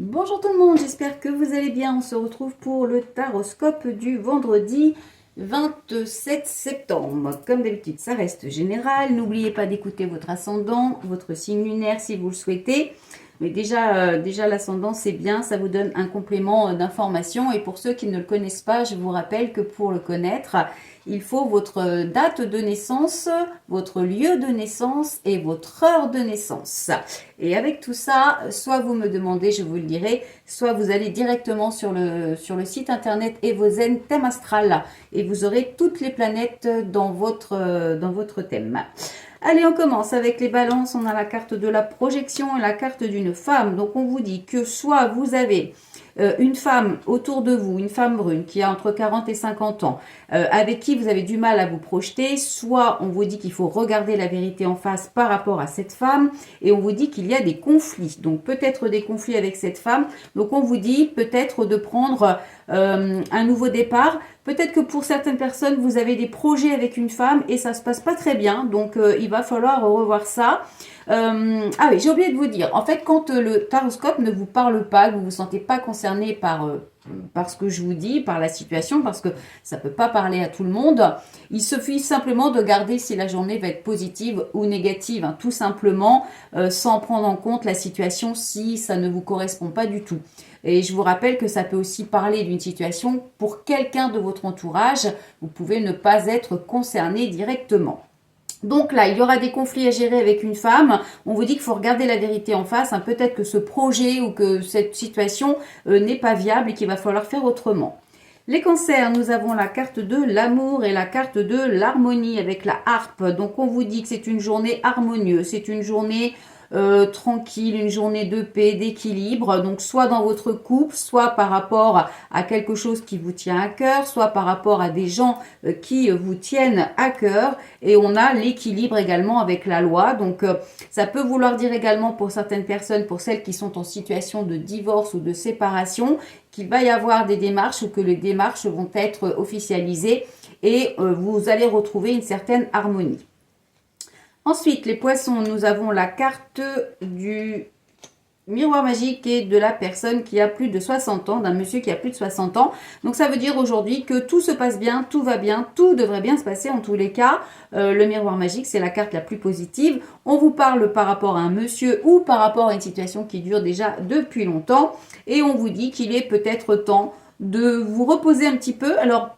Bonjour tout le monde, j'espère que vous allez bien. On se retrouve pour le taroscope du vendredi 27 septembre. Comme d'habitude, ça reste général. N'oubliez pas d'écouter votre ascendant, votre signe lunaire si vous le souhaitez. Mais déjà l'ascendant, c'est bien, ça vous donne un complément d'information. Et pour ceux qui ne le connaissent pas, je vous rappelle que pour le connaître, il faut votre date de naissance, votre lieu de naissance et votre heure de naissance. Et avec tout ça, soit vous me demandez, je vous le dirai, soit vous allez directement sur le site internet Evozen thème astral et vous aurez toutes les planètes dans votre thème. Allez, on commence avec les balances. On a la carte de la projection et la carte d'une femme. Donc, on vous dit que soit vous avez une femme autour de vous, une femme brune qui a entre 40 et 50 ans, avec qui vous avez du mal à vous projeter, soit on vous dit qu'il faut regarder la vérité en face par rapport à cette femme, et on vous dit qu'il y a des conflits, donc peut-être des conflits avec cette femme, donc on vous dit peut-être de prendre un nouveau départ. Peut-être que pour certaines personnes, vous avez des projets avec une femme et ça se passe pas très bien, donc il va falloir revoir ça. Ah oui, j'ai oublié de vous dire, en fait, quand le taroscope ne vous parle pas, que vous ne vous sentez pas concerné par ce que je vous dis, par la situation, parce que ça ne peut pas parler à tout le monde, il suffit simplement de garder si la journée va être positive ou négative, hein, tout simplement, sans prendre en compte la situation si ça ne vous correspond pas du tout. Et je vous rappelle que ça peut aussi parler d'une situation pour quelqu'un de votre entourage, vous pouvez ne pas être concerné directement. Donc là, il y aura des conflits à gérer avec une femme. On vous dit qu'il faut regarder la vérité en face. Hein. Peut-être que ce projet ou que cette situation n'est pas viable et qu'il va falloir faire autrement. Les cancers, nous avons la carte de l'amour et la carte de l'harmonie avec la harpe. Donc on vous dit que c'est une journée harmonieuse, c'est une journée tranquille, une journée de paix, d'équilibre, donc soit dans votre couple, soit par rapport à quelque chose qui vous tient à cœur, soit par rapport à des gens qui vous tiennent à cœur, et on a l'équilibre également avec la loi, donc ça peut vouloir dire également pour certaines personnes, pour celles qui sont en situation de divorce ou de séparation, qu'il va y avoir des démarches ou que les démarches vont être officialisées et vous allez retrouver une certaine harmonie. Ensuite, les poissons, nous avons la carte du miroir magique et de la personne qui a plus de 60 ans, d'un monsieur qui a plus de 60 ans. Donc ça veut dire aujourd'hui que tout se passe bien, tout va bien, tout devrait bien se passer en tous les cas. Le miroir magique, c'est la carte la plus positive. On vous parle par rapport à un monsieur ou par rapport à une situation qui dure déjà depuis longtemps. Et on vous dit qu'il est peut-être temps de vous reposer un petit peu. Alors,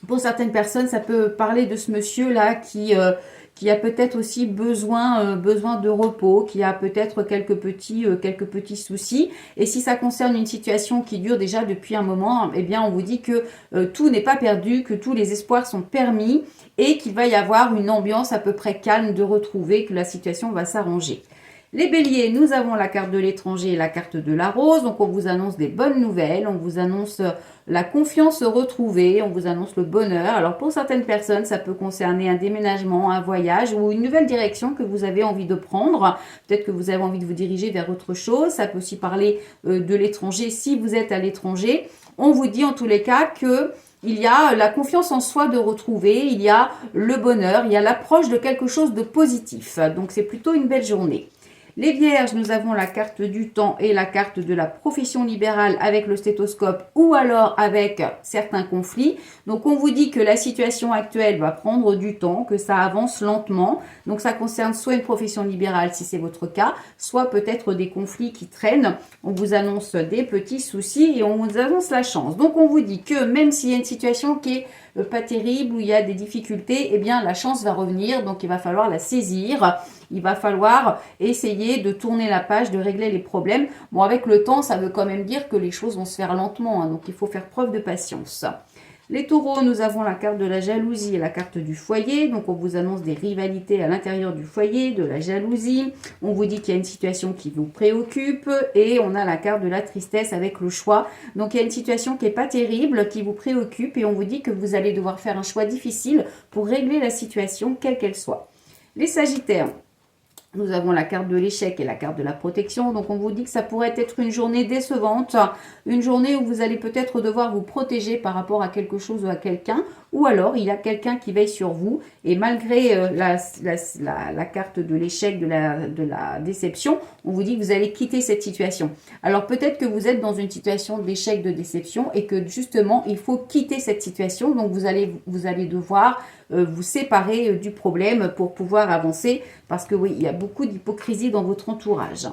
pour certaines personnes, ça peut parler de ce monsieur-là qui a peut-être aussi besoin de repos, qui a peut-être quelques petits soucis. Et si ça concerne une situation qui dure déjà depuis un moment, eh bien on vous dit que tout n'est pas perdu, que tous les espoirs sont permis et qu'il va y avoir une ambiance à peu près calme de retrouver, que la situation va s'arranger. Les béliers, nous avons la carte de l'étranger et la carte de la rose. Donc, on vous annonce des bonnes nouvelles. On vous annonce la confiance retrouvée. On vous annonce le bonheur. Alors, pour certaines personnes, ça peut concerner un déménagement, un voyage ou une nouvelle direction que vous avez envie de prendre. Peut-être que vous avez envie de vous diriger vers autre chose. Ça peut aussi parler de l'étranger si vous êtes à l'étranger. On vous dit en tous les cas que il y a la confiance en soi de retrouver, il y a le bonheur, il y a l'approche de quelque chose de positif. Donc, c'est plutôt une belle journée. Les vierges, nous avons la carte du temps et la carte de la profession libérale avec le stéthoscope ou alors avec certains conflits. Donc on vous dit que la situation actuelle va prendre du temps, que ça avance lentement. Donc ça concerne soit une profession libérale si c'est votre cas, soit peut-être des conflits qui traînent. On vous annonce des petits soucis et on vous annonce la chance. Donc on vous dit que même s'il y a une situation qui est pas terrible, où il y a des difficultés, eh bien la chance va revenir, donc il va falloir la saisir, il va falloir essayer de tourner la page, de régler les problèmes. Bon, avec le temps, ça veut quand même dire que les choses vont se faire lentement, hein, donc il faut faire preuve de patience. Les taureaux, nous avons la carte de la jalousie et la carte du foyer. Donc, on vous annonce des rivalités à l'intérieur du foyer, de la jalousie. On vous dit qu'il y a une situation qui vous préoccupe. Et on a la carte de la tristesse avec le choix. Donc, il y a une situation qui n'est pas terrible, qui vous préoccupe. Et on vous dit que vous allez devoir faire un choix difficile pour régler la situation, quelle qu'elle soit. Les sagittaires. Nous avons la carte de l'échec et la carte de la protection. Donc, on vous dit que ça pourrait être une journée décevante, une journée où vous allez peut-être devoir vous protéger par rapport à quelque chose ou à quelqu'un, ou alors il y a quelqu'un qui veille sur vous, et malgré la carte de l'échec, de la déception, on vous dit que vous allez quitter cette situation. Alors peut-être que vous êtes dans une situation d'échec, de déception, et que justement il faut quitter cette situation, donc vous allez devoir vous séparer du problème pour pouvoir avancer, parce que oui, il y a beaucoup d'hypocrisie dans votre entourage.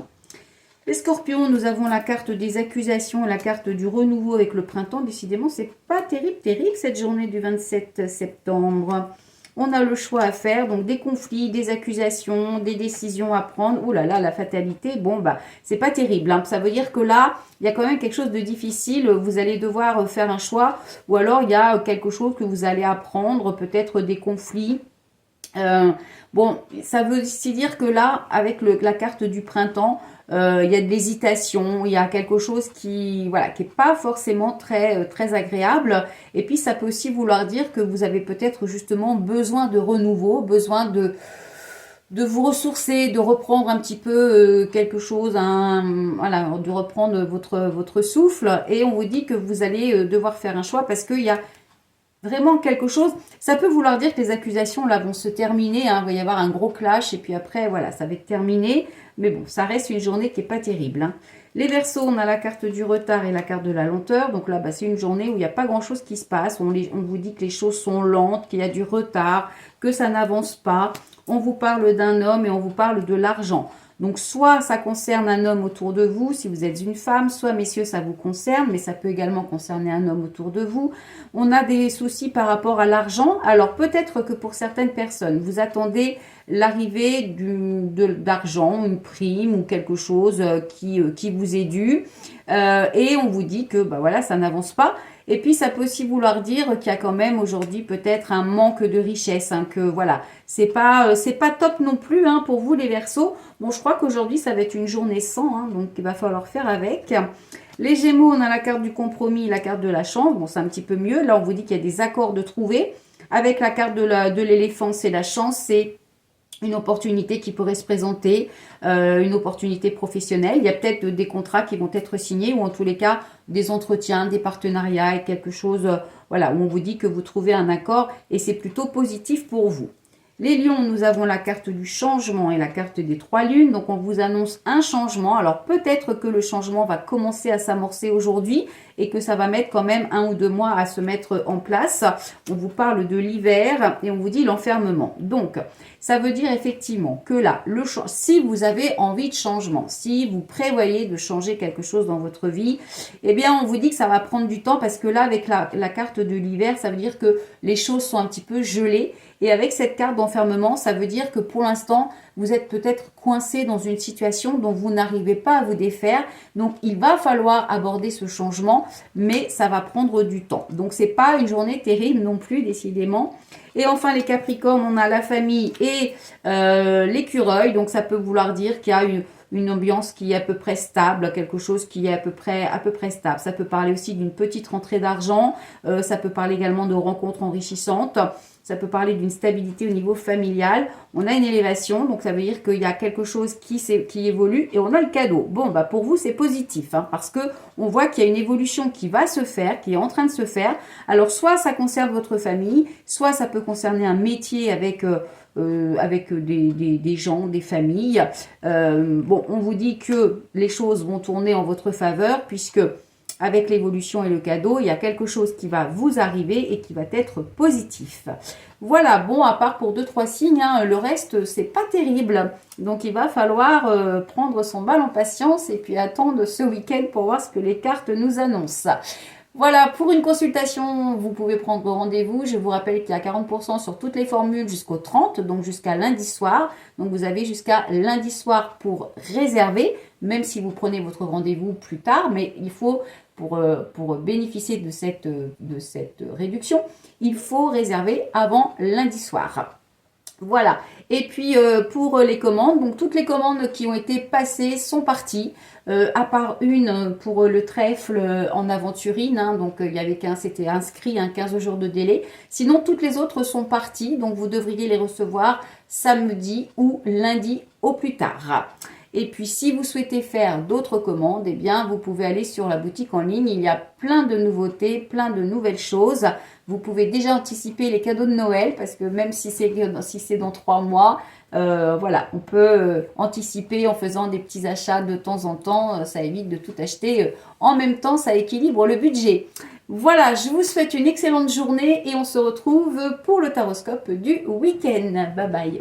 Les scorpions, nous avons la carte des accusations et la carte du renouveau avec le printemps. Décidément, c'est pas terrible cette journée du 27 septembre. On a le choix à faire, donc des conflits, des accusations, des décisions à prendre. Ouh là là, la fatalité, bon bah, c'est pas terrible. Hein. Ça veut dire que là, il y a quand même quelque chose de difficile. Vous allez devoir faire un choix, ou alors il y a quelque chose que vous allez apprendre, peut-être des conflits. Bon, ça veut aussi dire que là, avec la carte du printemps, il y a de l'hésitation, il y a quelque chose qui est pas forcément très agréable. Et puis, ça peut aussi vouloir dire que vous avez peut-être justement besoin de renouveau, besoin de vous ressourcer, de reprendre un petit peu quelque chose, de reprendre votre souffle. Et on vous dit que vous allez devoir faire un choix parce qu'il y a vraiment quelque chose. Ça peut vouloir dire que les accusations là vont se terminer, hein, il va y avoir un gros clash et puis après voilà, ça va être terminé, mais bon, ça reste une journée qui est pas terrible, hein. Les Verseaux, on a la carte du retard et la carte de la lenteur, donc là c'est une journée où il n'y a pas grand chose qui se passe, on vous dit que les choses sont lentes, qu'il y a du retard, que ça n'avance pas, on vous parle d'un homme et on vous parle de l'argent. Donc, soit ça concerne un homme autour de vous, si vous êtes une femme, soit, messieurs, ça vous concerne, mais ça peut également concerner un homme autour de vous. On a des soucis par rapport à l'argent. Alors, peut-être que pour certaines personnes, vous attendez l'arrivée d'argent, une prime ou quelque chose qui vous est dû. Et on vous dit que, voilà, ça n'avance pas. Et puis, ça peut aussi vouloir dire qu'il y a quand même aujourd'hui peut-être un manque de richesse, hein, que voilà, c'est pas top non plus, hein, pour vous les Verseaux. Bon, je crois qu'aujourd'hui, ça va être une journée sans, hein, donc il va falloir faire avec. Les Gémeaux, on a la carte du compromis, la carte de la chance. Bon, c'est un petit peu mieux. Là, on vous dit qu'il y a des accords de trouver. Avec la carte de l'éléphant, c'est la chance, c'est une opportunité qui pourrait se présenter, une opportunité professionnelle. Il y a peut-être des contrats qui vont être signés ou en tous les cas des entretiens, des partenariats et quelque chose où on vous dit que vous trouvez un accord et c'est plutôt positif pour vous. Les lions, nous avons la carte du changement et la carte des 3 lunes. Donc, on vous annonce un changement. Alors, peut-être que le changement va commencer à s'amorcer aujourd'hui et que ça va mettre quand même 1 ou 2 mois à se mettre en place. On vous parle de l'hiver et on vous dit l'enfermement. Donc, ça veut dire effectivement que là, si vous avez envie de changement, si vous prévoyez de changer quelque chose dans votre vie, eh bien, on vous dit que ça va prendre du temps parce que là, avec la carte de l'hiver, ça veut dire que les choses sont un petit peu gelées. Et avec cette carte d'enfermement, ça veut dire que pour l'instant, vous êtes peut-être coincé dans une situation dont vous n'arrivez pas à vous défaire. Donc, il va falloir aborder ce changement, mais ça va prendre du temps. Donc, c'est pas une journée terrible non plus, décidément. Et enfin, les Capricornes, on a la famille et l'écureuil. Donc, ça peut vouloir dire qu'il y a une ambiance qui est à peu près stable, quelque chose qui est à peu près stable. Ça peut parler aussi d'une petite rentrée d'argent. Ça peut parler également de rencontres enrichissantes. Ça peut parler d'une stabilité au niveau familial. On a une élévation, donc ça veut dire qu'il y a quelque chose qui évolue et on a le cadeau. Bon, pour vous, c'est positif, hein, parce que on voit qu'il y a une évolution qui va se faire, qui est en train de se faire. Alors, soit ça concerne votre famille, soit ça peut concerner un métier avec des gens, des familles. On vous dit que les choses vont tourner en votre faveur, puisque avec l'évolution et le cadeau, il y a quelque chose qui va vous arriver et qui va être positif. Voilà, bon, à part pour 2-3 signes, hein, le reste, c'est pas terrible. Donc, il va falloir prendre son mal en patience et puis attendre ce week-end pour voir ce que les cartes nous annoncent. Voilà, pour une consultation, vous pouvez prendre rendez-vous. Je vous rappelle qu'il y a 40% sur toutes les formules jusqu'au 30, donc jusqu'à lundi soir. Donc, vous avez jusqu'à lundi soir pour réserver, même si vous prenez votre rendez-vous plus tard. Mais il faut, pour bénéficier de cette réduction, il faut réserver avant lundi soir. Voilà. Et puis, pour les commandes, donc toutes les commandes qui ont été passées sont parties. À part une pour le trèfle en aventurine, hein, donc c'était inscrit 15 jours de délai. Sinon, toutes les autres sont parties, donc vous devriez les recevoir samedi ou lundi au plus tard. Et puis, si vous souhaitez faire d'autres commandes, eh bien, vous pouvez aller sur la boutique en ligne. Il y a plein de nouveautés, plein de nouvelles choses. Vous pouvez déjà anticiper les cadeaux de Noël parce que même si c'est dans 3 mois, voilà, on peut anticiper en faisant des petits achats de temps en temps. Ça évite de tout acheter en même temps, ça équilibre le budget. Voilà, je vous souhaite une excellente journée et on se retrouve pour le taroscope du week-end. Bye bye.